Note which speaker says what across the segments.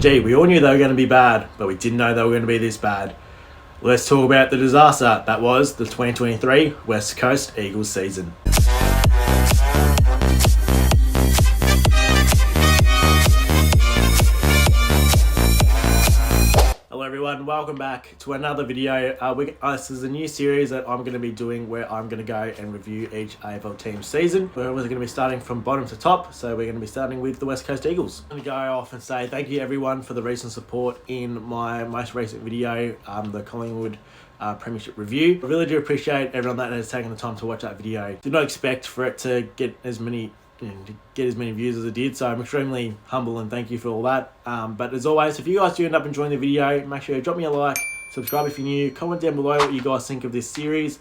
Speaker 1: Gee, we all knew they were going to be bad, but we didn't know they were going to be this bad. Let's talk about the disaster that was the 2023 West Coast Eagles season. Hello everyone, welcome back to another video. This is a new series that I'm going to be doing where I'm going to go and review each AFL team's season. We're going to be starting from bottom to top, so we're going to be starting with the West Coast Eagles. I'm going to go off and say thank you everyone for the recent support in my most recent video, the Collingwood Premiership review. I really do appreciate everyone that has taken the time to watch that video. Did not expect for it to get as many views as it did, so I'm extremely humble and thank you for all that. But as always, if you guys do end up enjoying the video, make sure you drop me a like, subscribe if you're new, comment down below what you guys think of this series,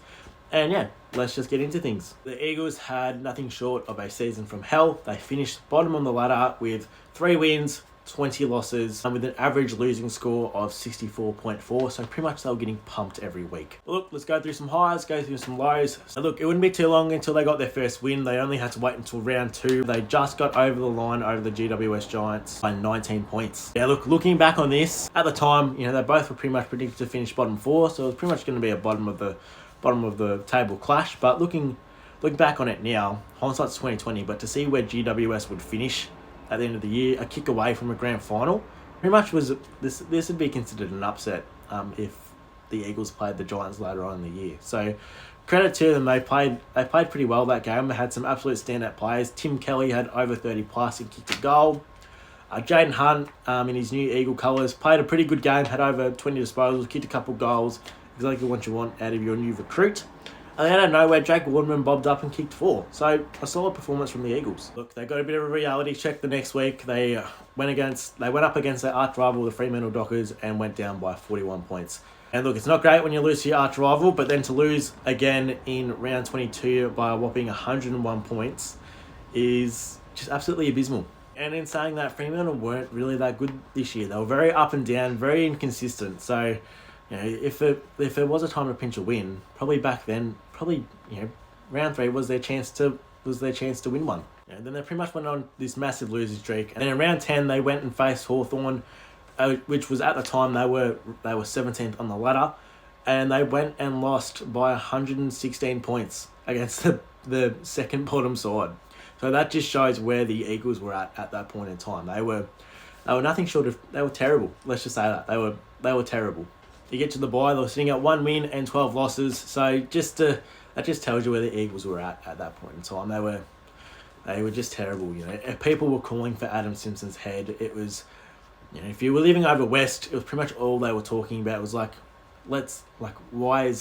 Speaker 1: and yeah, let's just get into things. The Eagles had nothing short of a season from hell. They finished bottom on the ladder with 3 wins, 20 losses, and with an average losing score of 64.4, so pretty much they were getting pumped every week. Look, let's go through some highs, go through some lows. So look, it wouldn't be too long until they got their first win. They only had to wait until round 2. They just got over the line over the GWS Giants by 19 points. Yeah, look, looking back on this, at the time, they both were pretty much predicted to finish bottom 4, so it was pretty much going to be a bottom of the table clash. But looking back on it now, hindsight's 2020, but to see where GWS would finish at the end of the year, a kick away from a grand final, pretty much was this would be considered an upset if the Eagles played the Giants later on in the year. So credit to them, they played pretty well that game. They had some absolute standout players. Tim Kelly had over 30 plus and kicked a goal. Jaden Hunt in his new Eagle colours played a pretty good game, had over 20 disposals, kicked a couple goals, exactly what you want out of your new recruit. And then out of nowhere, Jake Waterman bobbed up and kicked 4. So a solid performance from the Eagles. Look, they got a bit of a reality check the next week. They went up against their arch rival, the Fremantle Dockers, and went down by 41 points. And look, it's not great when you lose to your arch rival, but then to lose again in round 22 by a whopping 101 points is just absolutely abysmal. And in saying that, Fremantle weren't really that good this year. They were very up and down, very inconsistent. So if there was a time to pinch a win, probably back then, round 3 was their chance to win one. Then they pretty much went on this massive losing streak, and then in round 10 they went and faced Hawthorn, which was at the time they were 17th on the ladder, and they went and lost by 116 points against the second bottom side. So that just shows where the Eagles were at that point in time. They were nothing short of, they were terrible. Let's just say that they were terrible. You get to the bye, they were sitting at 1 win and 12 losses. So that just tells you where the Eagles were at that point in time. They were just terrible. People were calling for Adam Simpson's head. It was, if you were living over West, it was pretty much all they were talking about. It was why is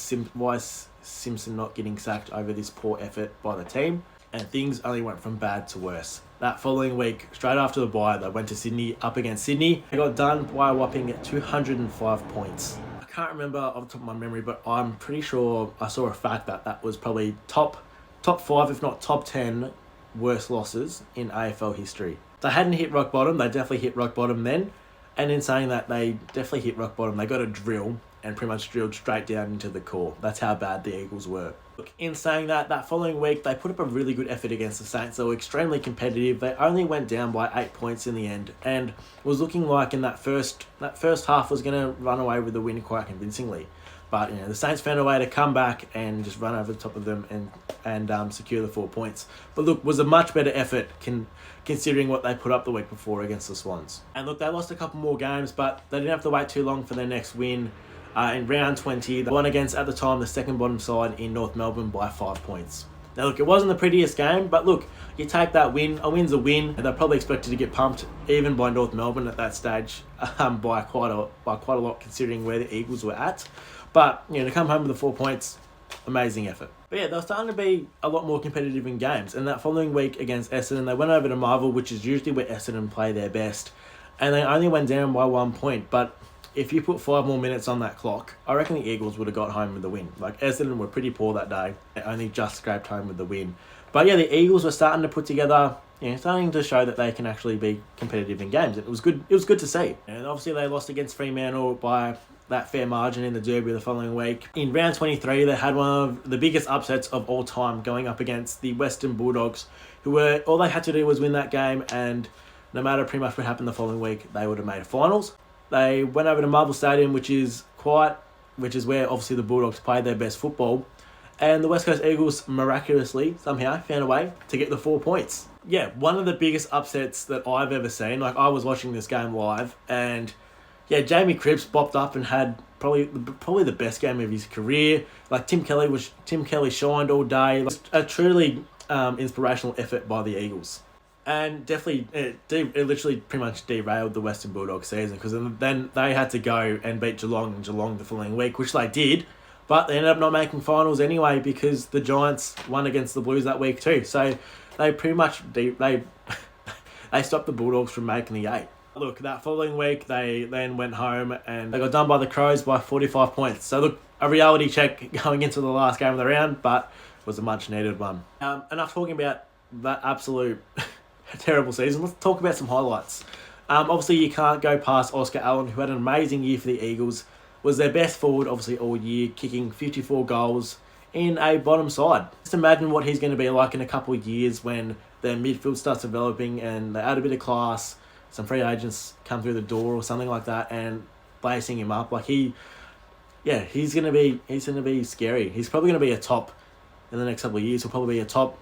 Speaker 1: Simpson not getting sacked over this poor effort by the team? And things only went from bad to worse. That following week, straight after the bye, they went to Sydney, up against Sydney. They got done by a whopping 205 points. I can't remember off the top of my memory, but I'm pretty sure I saw a fact that was probably top 5, if not top 10 worst losses in AFL history. They hadn't hit rock bottom. They definitely hit rock bottom then. And in saying that, they definitely hit rock bottom. They got a drill and pretty much drilled straight down into the core. That's how bad the Eagles were. Look, in saying that following week, they put up a really good effort against the Saints. They were extremely competitive. They only went down by 8 points in the end, and was looking like in that first half was going to run away with the win quite convincingly. But the Saints found a way to come back and just run over the top of them and secure the 4 points. But look, was a much better effort considering what they put up the week before against the Swans. And look, they lost a couple more games, but they didn't have to wait too long for their next win. In round 20, they won against, at the time, the second bottom side in North Melbourne by 5 points. Now look, it wasn't the prettiest game, but look, you take that win. A win's a win, and they're probably expected to get pumped even by North Melbourne at that stage by quite a lot considering where the Eagles were at. But to come home with the 4 points, amazing effort. But yeah, they were starting to be a lot more competitive in games. And that following week against Essendon, they went over to Marvel, which is usually where Essendon play their best, and they only went down by 1 point. But if you put 5 more minutes on that clock, I reckon the Eagles would have got home with the win. Essendon were pretty poor that day. They only just scraped home with the win. But yeah, the Eagles were starting to put together, starting to show that they can actually be competitive in games. It was good to see. And obviously they lost against Fremantle by that fair margin in the Derby the following week. In round 23, they had one of the biggest upsets of all time, going up against the Western Bulldogs, who all they had to do was win that game and no matter pretty much what happened the following week, they would have made finals. They went over to Marvel Stadium, which is where obviously the Bulldogs played their best football. And the West Coast Eagles miraculously, somehow, found a way to get the 4 points. Yeah, one of the biggest upsets that I've ever seen. Like, I was watching this game live, and yeah, Jamie Cripps bopped up and had probably the best game of his career. Like, Tim Kelly shined all day. Like, a truly inspirational effort by the Eagles. And definitely, it literally pretty much derailed the Western Bulldogs season, because then they had to go and beat Geelong the following week, which they did. But they ended up not making finals anyway, because the Giants won against the Blues that week too. So they pretty much they stopped the Bulldogs from making the 8. Look, that following week they then went home and they got done by the Crows by 45 points. So look, a reality check going into the last game of the round, but it was a much needed one. Enough talking about that absolute terrible season. Let's talk about some highlights. Obviously you can't go past Oscar Allen, who had an amazing year for the Eagles. Was their best forward, obviously, all year, kicking 54 goals in a bottom side. Just imagine what he's going to be like in a couple of years when their midfield starts developing and they add a bit of class, some free agents come through the door or something like that, and lacing him up. Like, he's going to be scary. He's probably going to be a top in the next couple of years. He'll probably be a top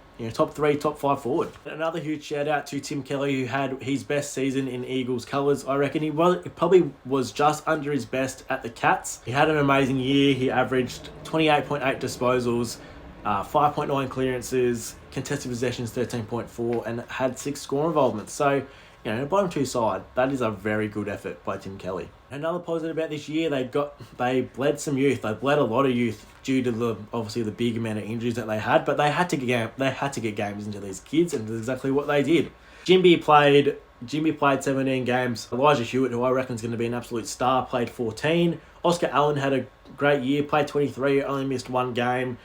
Speaker 1: 3, top 5 forward. Another huge shout out to Tim Kelly, who had his best season in Eagles colours. I reckon he probably was just under his best at the Cats. He had an amazing year. He averaged 28.8 disposals, 5.9 clearances, contested possessions 13.4, and had 6 score involvements. So, a bottom 2 side, that is a very good effort by Tim Kelly. Another positive about this year, they bled some youth. They bled a lot of youth due to the big amount of injuries that they had, but they had to get games into these kids, and that's exactly what they did. Jimby played 17 games. Elijah Hewitt, who I reckon is going to be an absolute star, played 14. Oscar Allen had a great year, played 23, only missed 1 game.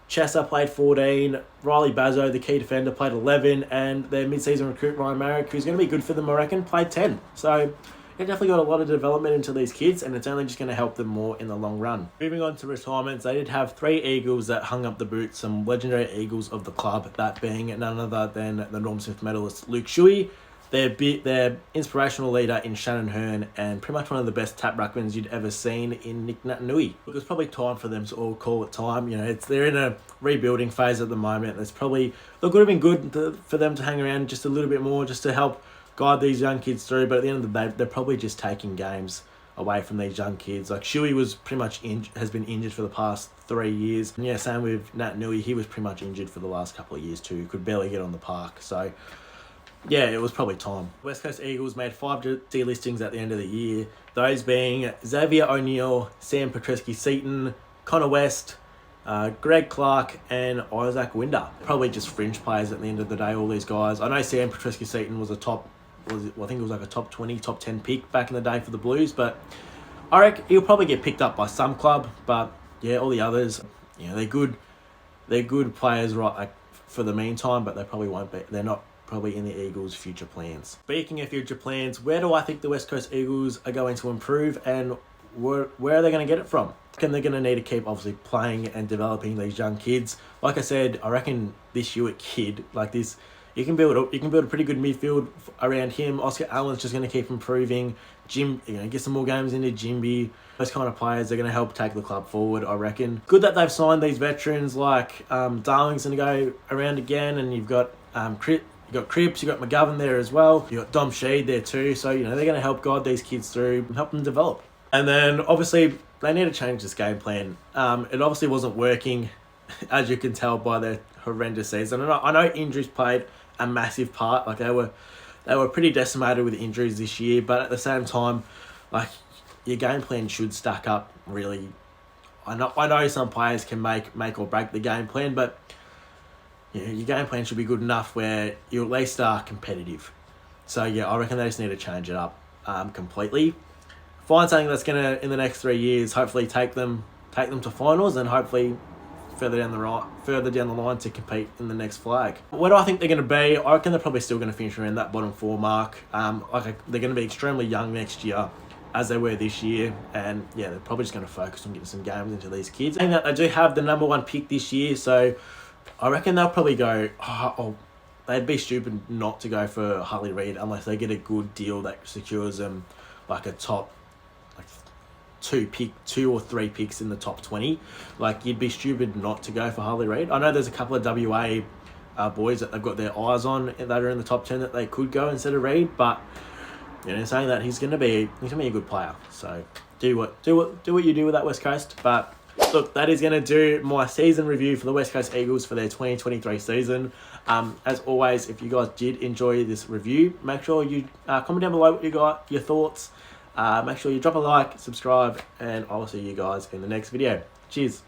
Speaker 1: Chesser played 14, Riley Bazzo, the key defender, played 11, and their mid-season recruit Ryan Marrick, who's going to be good for them, I reckon, played 10. So they definitely got a lot of development into these kids, and it's only just going to help them more in the long run. Moving on to retirements, they did have 3 Eagles that hung up the boots, some legendary Eagles of the club, that being none other than the Norm Smith medalist Luke Shuey, their inspirational leader in Shannon Hearn, and pretty much one of the best tap ruckmans you'd ever seen in Nick Natanui. It was probably time for them to all call it time. They're in a rebuilding phase at the moment. It would have been good for them to hang around just a little bit more, just to help guide these young kids through. But at the end of the day, they're probably just taking games away from these young kids. Like, Shuey was pretty much has been injured for the past 3 years. And yeah, same with Natanui. He was pretty much injured for the last couple of years too. Could barely get on the park. So yeah, it was probably time. West Coast Eagles made 5 delistings at the end of the year, those being Xavier O'Neill, Sam Petreski-Seaton, Connor West, Greg Clark, and Isaac Winder. Probably just fringe players at the end of the day, all these guys. I know Sam Petreski-Seaton was I think it was like a top 20, top 10 pick back in the day for the Blues, but I reckon he'll probably get picked up by some club. But yeah, all the others, they're good players, right, like, for the meantime, but they probably won't be. They're not probably in the Eagles' future plans. Speaking of future plans, where do I think the West Coast Eagles are going to improve, and where are they going to get it from? And they're going to need to keep obviously playing and developing these young kids. Like I said, I reckon this Hewitt kid, like this, you can build a pretty good midfield around him. Oscar Allen's just going to keep improving. Get some more games into Jimby. Those kind of players are going to help take the club forward, I reckon. Good that they've signed these veterans like Darling's going to go around again, and you've got Cripps, you've got McGovern there as well. You've got Dom Sheed there too. So, they're going to help guide these kids through and help them develop. And then, obviously, they need to change this game plan. It obviously wasn't working, as you can tell by their horrendous season. And I know injuries played a massive part. Like, they were pretty decimated with injuries this year. But at the same time, like, your game plan should stack up, really. I know some players can make or break the game plan, but your game plan should be good enough where you at least are competitive. So yeah, I reckon they just need to change it up completely. Find something that's going to, in the next 3 years, hopefully take them to finals, and hopefully further down the line to compete in the next flag. Where do I think they're going to be? I reckon they're probably still going to finish around that bottom 4 mark. They're going to be extremely young next year, as they were this year, and yeah, they're probably just going to focus on getting some games into these kids. And they do have the number 1 pick this year, so I reckon they'll probably go, they'd be stupid not to go for Harley Reid unless they get a good deal that secures them like a top like two or three picks in the top 20. Like, you'd be stupid not to go for Harley Reid. I know there's a couple of WA boys that they've got their eyes on that are in the top 10 that they could go instead of Reid, but saying that he's gonna be a good player. So do what you do with that West Coast. But look, that is going to do my season review for the West Coast Eagles for their 2023 season. As always, if you guys did enjoy this review, make sure you comment down below what you got, your thoughts. Make sure you drop a like, subscribe, and I'll see you guys in the next video. Cheers.